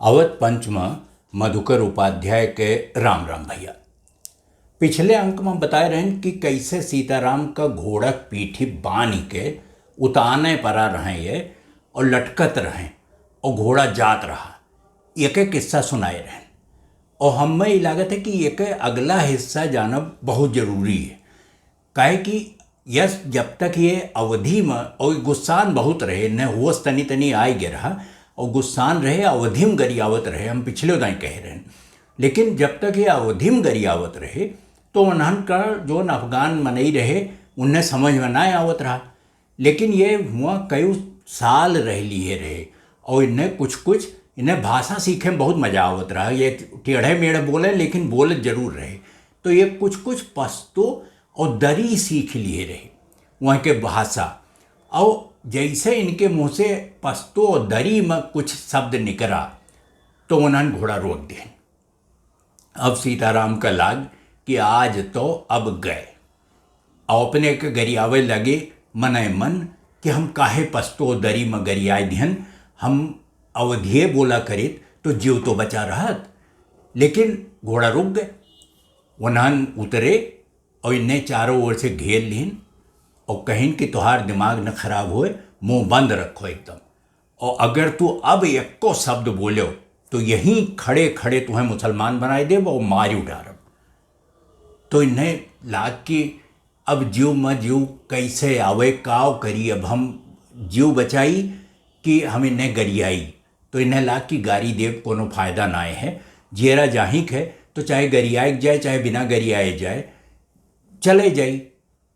अवध पंच में मधुकर उपाध्याय के राम राम भैया। पिछले अंक में बताए रहे कि कैसे सीताराम का घोड़क पीठी बांध के उताने परा रहे ये और लटकत रहे और घोड़ा जात रहा। एक किस्सा सुनाए रहे और हमें ये लागत है कि एक अगला हिस्सा जानब बहुत जरूरी है। काहे कि यस जब तक ये अवधि में और गुस्सान बहुत रहे न होश तनी तनी आए गे रहा और गुस्सान रहे अवधि में गरियावत रहे, हम पिछले उदाई कह रहे हैं। लेकिन जब तक ये अवधि में गरियावत रहे तो उन्हन का जो अफगान मनई रहे उन्हें समझ में ना आवत रहा। लेकिन ये हुआ कई साल रह लिए रहे और इन्हें कुछ इन्हें भाषा सीखे में बहुत मजा आवत रहा। ये टेढ़े मेढ़े बोले लेकिन बोले जरूर रहे। तो ये कुछ पश्तो और दरी सीख लिए रहे वहाँ के भाषा। और जैसे इनके मुँह से पश्तो और दरी में कुछ शब्द निकला तो उन्होंने घोड़ा रोक दिया। अब सीताराम का लाग कि आज तो अब गए और अपने के गरियावे लगे मन कि हम काहे पश्तो दरी में गरियाए दिहन, हम अवधिये बोला करित तो जीव तो बचा रहत। लेकिन घोड़ा रुक गए, उन्हन उतरे और इन्हें चारों ओर से घेर लीन और कहीं कि तुहार दिमाग न खराब होए, मुंह बंद रखो एकदम, और अगर तू अब एको शब्द बोलो तो यहीं खड़े खड़े तुम्हें मुसलमान बनाए दे और मारी उठारब। तो इन्हें लाग कि अब जीव में जीव कैसे आवे, काव करी, अब हम जीव बचाई कि हम इन्हें गरियाई। तो इन्हें लाग कि गारी देव कोनो फायदा ना है, जेरा जाहिक है तो चाहे गरियाए जाए चाहे बिना गरियाए जाए चले जाई।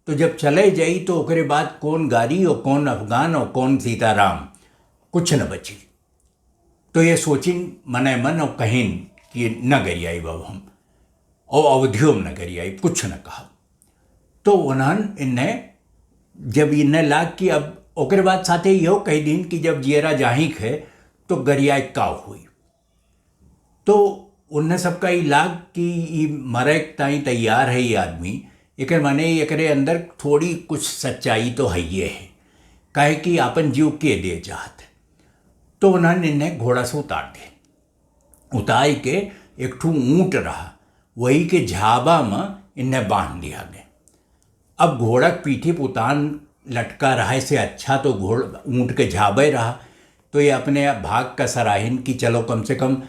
तो जब चले जाई तो ओकरे बाद कौन गारी और कौन अफगान और कौन सीताराम, कुछ न बची। तो ये सोचिन मने मन और कहीं कि न गरियाई बाबू हम और अवधियों में न गरियाई, कुछ न कहा। तो उन्होंने इन्हें जब इन्हें लाग कि अब ओकरे बाद साथे यो कह दिन कि जब जेरा जाहिक है तो गरियाई काव हुई। तो उन्हें सबका ये लाग कि ये मरे ताई तैयार है ये आदमी, एक माने एकरे अंदर थोड़ी कुछ सच्चाई तो है ये है, काहे कि आपन जीव के दे चाहत। तो उन्होंने इन्हें घोड़ा से उतार दिए। उतार के एक ठू ऊँट रहा वही के झाबा में इन्हें बांध दिया गया। अब घोड़ा पीठी पुतान लटका रहा से अच्छा तो ऊँट के झाबे रहा। तो ये अपने भाग का सराहिन कि चलो कम से कम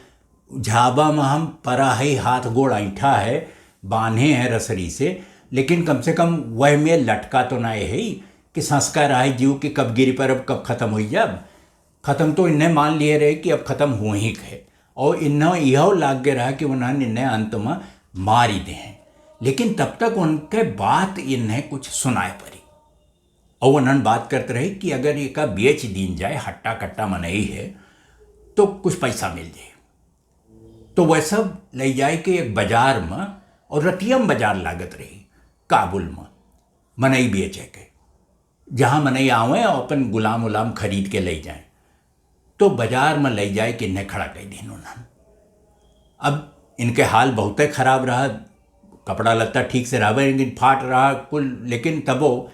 झाबा में हम परा है, हाथ गोड़ ऐठा है, बांधे हैं रसरी से, लेकिन कम से कम वह में लटका तो ना है कि संस्कार आए जीव कि कब गिरी पर अब कब ख़त्म हुई। जब ख़त्म तो इन्हें मान लिए रहे कि अब ख़त्म हो ही है और इन्हें यह लाग गया रहा कि उन्होंने इन्हें अंत में मार ही दें। लेकिन तब तक उनके बात इन्हें कुछ सुनाए पड़ी और उन्होंने बात करते रहे कि अगर ये का बेच दीन जाए, हट्टा कट्टा मनई है तो कुछ पैसा मिल जाए। तो वह सब ले जाए कि एक बाजार में, और रतियम बाजार लागत रही काबुल में, मनई बेचे के, जहाँ मनई आवे और अपन गुलाम उलाम खरीद के ले जाए। तो बाजार में ले जाए कि इन्हें खड़ा कर दिन उन्होंने। अब इनके हाल बहुत खराब रहा, कपड़ा लत्ता ठीक से रहा लेकिन फाट रहा कुल, लेकिन तबो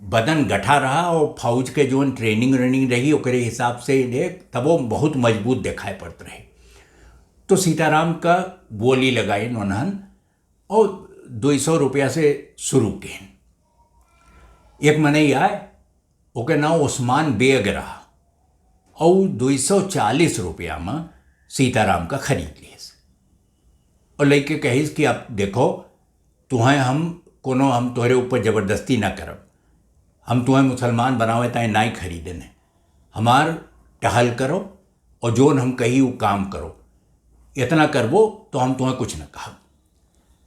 बदन गठा रहा और फौज के जो ट्रेनिंग रही ओकरे हिसाब से इन्हें तबो बहुत मजबूत दिखाई पड़ते रहे। तो सीताराम का बोली लगाई उन्होंने और 200 रुपया से शुरू किए। एक मनई आए ओके नाम उस्मान बेग रहा और 240 रुपया में सीताराम का खरीद लिए और लेके कहीस कि अब देखो तुम्हें हम तोहरे ऊपर ज़बरदस्ती ना करब, हम तुम्हें मुसलमान बनावे ताए ना ही खरीदने, हमार टहल करो और जोन हम कही वो काम करो, इतना करबो तो हम तुम्हें कुछ न कहब।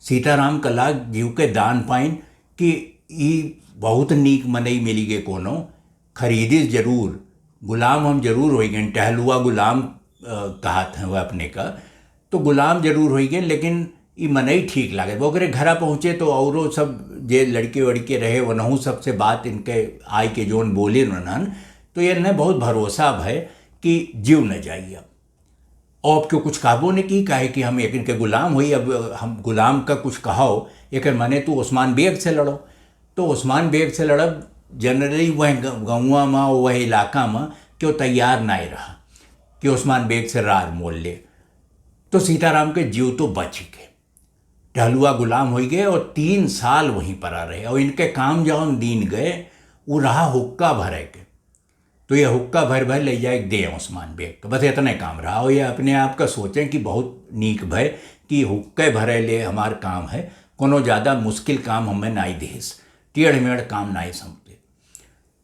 सीताराम का लाग जीव के दान पाइन कि ई बहुत नीक मनई मिली गे, कोनो खरीदी जरूर, गुलाम हम जरूर हो गए, टहलुआ गुलाम कहा था वह अपने का, तो गुलाम जरूर हो गए लेकिन ये मनई ठीक लागे। वो अगर घरा पहुँचे तो औरों सब जे लड़के वड़के रहे वनहू सबसे बात इनके आय के जोन बोले उन्होंने, तो ये न बहुत भरोसा है कि जीव न जाइए। अब और क्यों कुछ काबू ने की, काहे कि हम एक इनके गुलाम हुई, अब हम गुलाम का कुछ कहो एक माने तू उस्मान बेग से लड़ो। तो उस्मान बेग से लड़ब जनरली वह गाँव में वह इलाका में क्यों तैयार ना रहा कि उस्मान बेग से रार मोल ले। तो सीताराम के जीव तो बच ही गए, टहलुआ गुलाम हो गए और 3 साल वहीं पर आ रहे। और इनके काम जौन दीन गए वो रहा हुक्का भरे के। तो ये हुक्का भर भर ले जाए दे उस्मान बेग का, बस इतने काम रहा। और ये अपने आप का सोचें कि बहुत नीक भय कि हुक्के भरे ले हमार काम है, कोनो ज़्यादा मुश्किल काम हमें नाई देस, टेढ़ मेढ़ काम नाई समझते।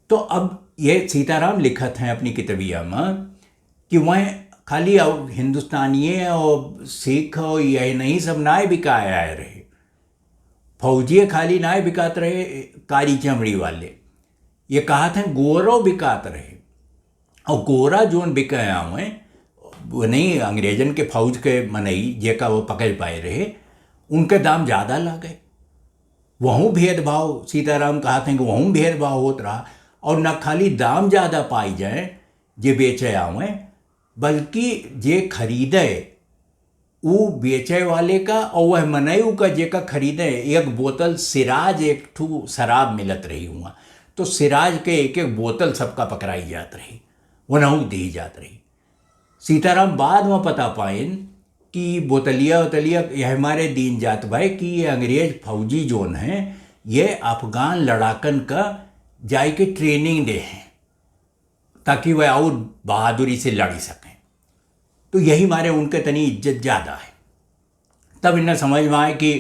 तो अब ये सीताराम लिखत हैं अपनी किताबिया में कि वह खाली हिंदुस्तानी और सिख और यही नहीं सब नाय बिकाए आए रहे, फौजी खाली नाय बिकात रहे, कारी चमड़ी वाले ये कहा था गोरो बिकात रहे। और गोरा जोन बिके हुए वो नहीं अंग्रेजन के फौज के मनई जेका वो पकड़ पाए रहे, उनके दाम ज़्यादा लगे। वहूँ भेदभाव सीताराम कहा था कि वहूँ भेदभाव होता रहा। और न खाली दाम ज़्यादा पाई जाए जे बेचे आवे, बल्कि जे खरीदे वो बेचे वाले का और वह मनई का जेका खरीदे एक बोतल सिराज एक ठू शराब मिलत रही हुआ। तो सिराज के एक एक बोतल सबका पकड़ाई जात रही, वो नहू दी जात रही। सीताराम बाद में पता पाइन कि बोतलिया यह हमारे दीन जात भाई कि ये अंग्रेज फौजी जोन हैं ये अफगान लड़ाकन का जाए के ट्रेनिंग दे हैं ताकि वह और बहादुरी से लड़ सकें। तो यही मारे उनके तनी इज्जत ज़्यादा है। तब इन्हें समझ में आए कि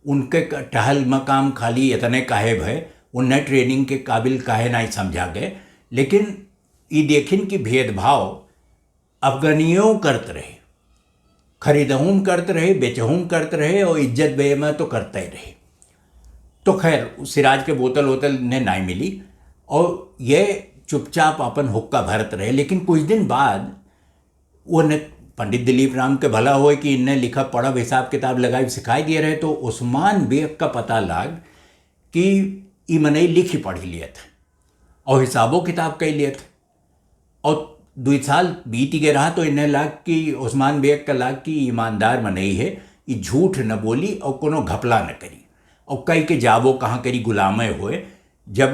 उनके टहल मकाम खाली इतने काहे भय, उन्हें ट्रेनिंग के काबिल काहे नहीं समझा गए। लेकिन ये देखिन कि भेदभाव अफगानियों करते रहे, खरीदहूम करते रहे, बेचहूम करते रहे और इज्जत बे में तो करते ही रहे। तो खैर सिराज के बोतल ने नहीं मिली और ये चुपचाप अपन हुक्का भरत रहे। लेकिन कुछ दिन बाद वो ने पंडित दिलीप राम के भला हुए कि इनने लिखा पढ़ा हिसाब किताब लगाई सिखाई दिए रहे। तो उस्मान बेग का पता लग कि ये मनई लिखी पढ़ी लिए थे और हिसाबों किताब कई लिए थे। और 2 साल बीत गए रहा तो इन्हें लाग कि उस्मान बेग का लाग कि ईमानदार मनई है, ये झूठ न बोली और कोनो घपला न करी। और कई के जाबो कहाँ करी गुलामे हुए, जब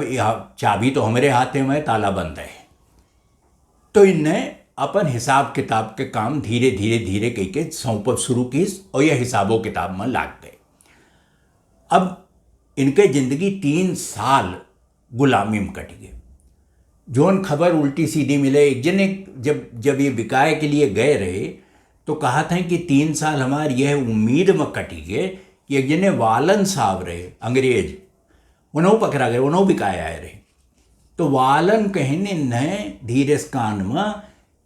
चाबी तो हमारे हाथे में ताला बंद है। तो इन्हें अपन हिसाब किताब के काम धीरे धीरे कई के सौंपब शुरू की और यह हिसाबों किताब में लाग गए। अब इनके जिंदगी 3 साल गुलामी में कट गए। जोन खबर उल्टी सीधी मिले, एक जने जब ये बिकाए के लिए गए रहे तो कहा था कि 3 साल हमारी यह उम्मीद में कटी गए कि एक जने वालन साहब रहे अंग्रेज, उन्होंने पकड़ा गए, उन्होंने बिकाए आए रहे। तो वालन कहने न धीरे कान में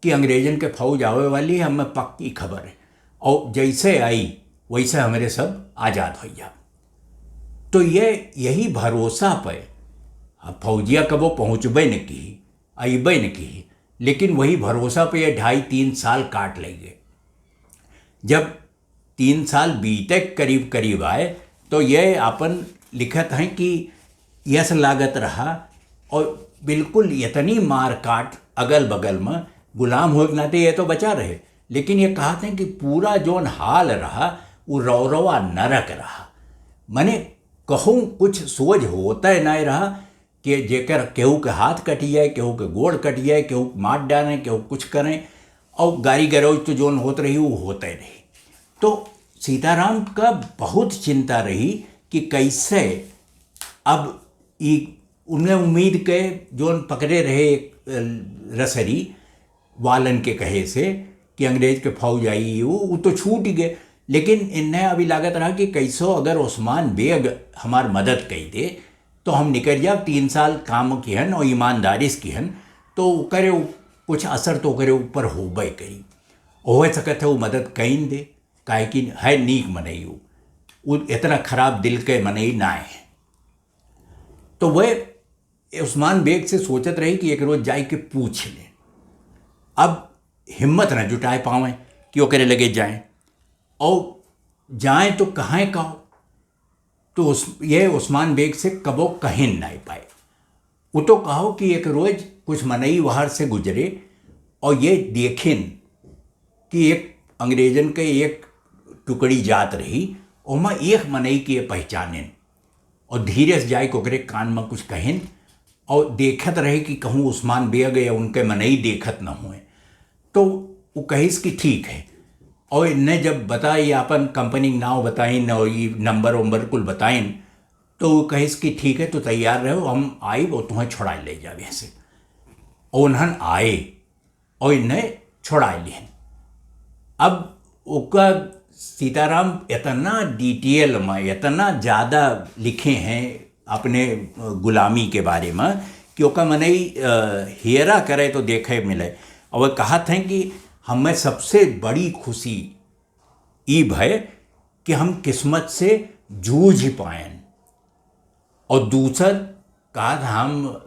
कि अंग्रेजन के फौज आवे वाली है, हमें पक्की खबर है और जैसे आई वैसे हमारे सब आज़ाद हो जा। तो यही भरोसा पे फौजिया कबो पहुँचबे न की, अबे न की, लेकिन वही भरोसा पे ये 2.5-3 साल काट ले गए। जब 3 साल बीते करीब आए तो ये अपन लिखत हैं कि यस लागत रहा और बिल्कुल इतनी मार काट अगल बगल में गुलाम हो के नाते ये तो बचा रहे। लेकिन ये कहा था कि पूरा जोन हाल रहा वो रौरवा नरक रहा। मने कहूँ कुछ सोच होता है नहीं रहा कि जेकर केहू के हाथ कटी जाए, केहू के गोड़ कट जाए, केहू मार डालें, केहू कुछ करें और गाड़ी गरौज तो जोन होत रही वो होते रही। तो सीताराम का बहुत चिंता रही कि कैसे अब उन्हें उम्मीद के जोन पकड़े रहे रसरी वालन के कहे से कि अंग्रेज के फौज आई वो तो छूट गए। लेकिन इन्हें अभी लागत रहा कि कैसो अगर उस्मान बेग हमार मदद कही दे तो हम निकल जाए, 3 साल काम की हन और ईमानदारी की हन तो करे कुछ असर तो करे ऊपर होबे करी हो सकत है वो मदद कहीं दे, काहे कि है नीक मनई वो इतना खराब दिल के मनई ना है। तो वह उस्मान बेग से सोचत रही कि एक रोज जाए के पूछ ले। अब हिम्मत न जुटाए पावें कि वो करे लगे जाएं और जाएं तो कहाँ कहो। तो ये उस्मान बेग से कबो कहीं नहीं पाए। वो तो कहो कि एक रोज कुछ मनई वहां से गुजरे और ये देखें कि एक अंग्रेजन के एक टुकड़ी जात रही और मैं एक मनई की पहचानें और धीरे से जाए कोकरे कान में कुछ कहें और देखत रहे कि कहूँ उस्मान बेग या उनके मनई देखत न हुए। तो वो कहिस कि ठीक है। और इनने जब बताई अपन कंपनी नाव बताइन और ये नंबर वंबर कुल बताइन, तो वो कहिस कि ठीक है तो तैयार रहो, हम आई वो तुम्हें छुड़ा ले जावे ऐसे। और उन्हन आए और इन्हें छुड़ा लिहन। अब उसका सीताराम इतना डिटेल में इतना ज़्यादा लिखे हैं अपने गुलामी के बारे में कि ओका मने हेरा करे तो देखे मिले। और वह कहा था कि हमें सबसे बड़ी खुशी ई भय कि हम किस्मत से जूझ पाएं। और दूसर कहा था हम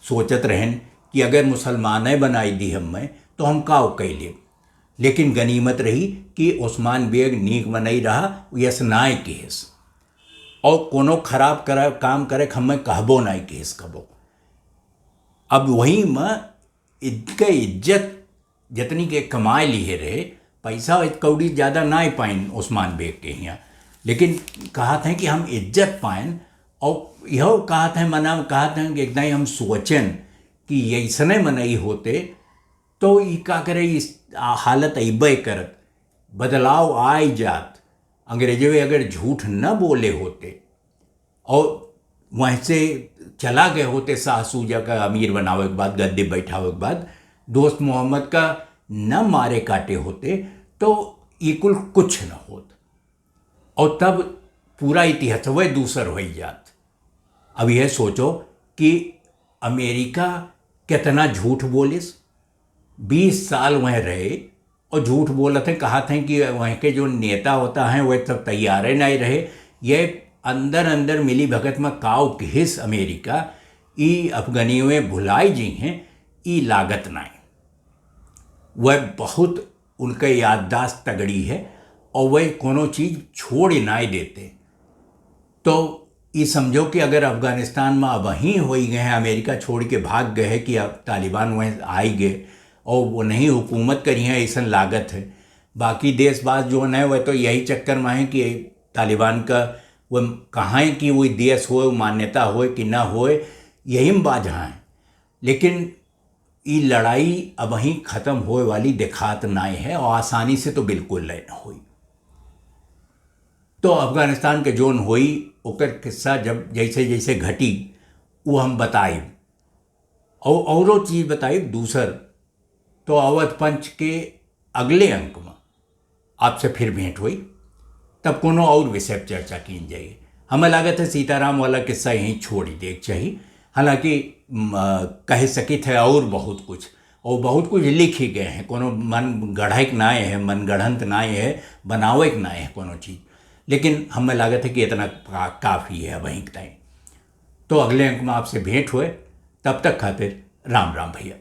सोचत रहन कि अगर मुसलमानें बनाई दी हमें तो हम का कैले, लेकिन गनीमत रही कि उस्मान बेग नीक बनाई रहा यसनाय केस, और कोनो खराब काम करे हमें कहबो नहीं केस कबो। अब वहीं में इनके इज्जत जितनी के कमाए लिए रहे, पैसा कौड़ी ज़्यादा ना पाइन उस्मान बेग के यहाँ, लेकिन कहा था कि हम इज्जत पाएं। और यह कहा था मना कहा था कि एकदम हम सोचें कि ऐसने मनई होते तो ये का करे इस हालत अबे करत, बदलाव आए जात, अंग्रेजों अगर झूठ न बोले होते और वहीं से चला गए होते शाह सूजा का अमीर बनावे के बाद, गद्दे बैठावे के बाद, दोस्त मोहम्मद का न मारे काटे होते तो ये कुल कुछ न होत, और तब पूरा इतिहास वह दूसर हो जात। अब यह सोचो कि अमेरिका कितना झूठ बोलिस, 20 साल वह रहे और झूठ बोला थे, कहा थे कि वहाँ के जो नेता होता है वह सब तैयार नहीं रहे। यह अंदर अंदर मिली भगत में काव किस अमेरिका ई अफगानियों में भुलाई जी हैं, ई लागत नहीं। वह बहुत उनका याददाश्त तगड़ी है और वह कोनो चीज़ छोड़ नहीं देते। तो ये समझो कि अगर अफ़गानिस्तान में अब वहीं हो ही गए हैं, अमेरिका छोड़ के भाग गए हैं कि अब तालिबान वहीं आई गए और वो नहीं हुकूमत करी है, ऐसा लागत है। बाकी देशबाज जो है वह तो यही चक्कर में है कि तालिबान का वह कहाँ है कि वही देश हो, मान्यता हो कि ना हो, यही में बात है। लेकिन ये लड़ाई अब वहीं ख़त्म होए वाली दिखात नहीं है और आसानी से तो बिल्कुल नहीं हुई। तो अफ़गानिस्तान के जोन हुई ओकर किस्सा जब जैसे जैसे घटी वो हम बताई, और औरो चीज़ बताई दूसर। तो अवध पंच के अगले अंक में आपसे फिर भेंट हुई, तब कोनो और विषय पर चर्चा की जाएगी। हमें लागत है सीताराम वाला किस्सा यहीं छोड़ ही देख चाहिए, हालांकि कह सकी थे और बहुत कुछ लिख ही गए हैं, कोनो मन गढ़क नाए है, मन गढ़ंत नाए है, बनावे के नाए है कोनो चीज़, लेकिन हमें लागत है कि इतना काफ़ी है वहीं टाइम। तो अगले अंक में आपसे भेंट हुए, तब तक खातिर राम राम भैया।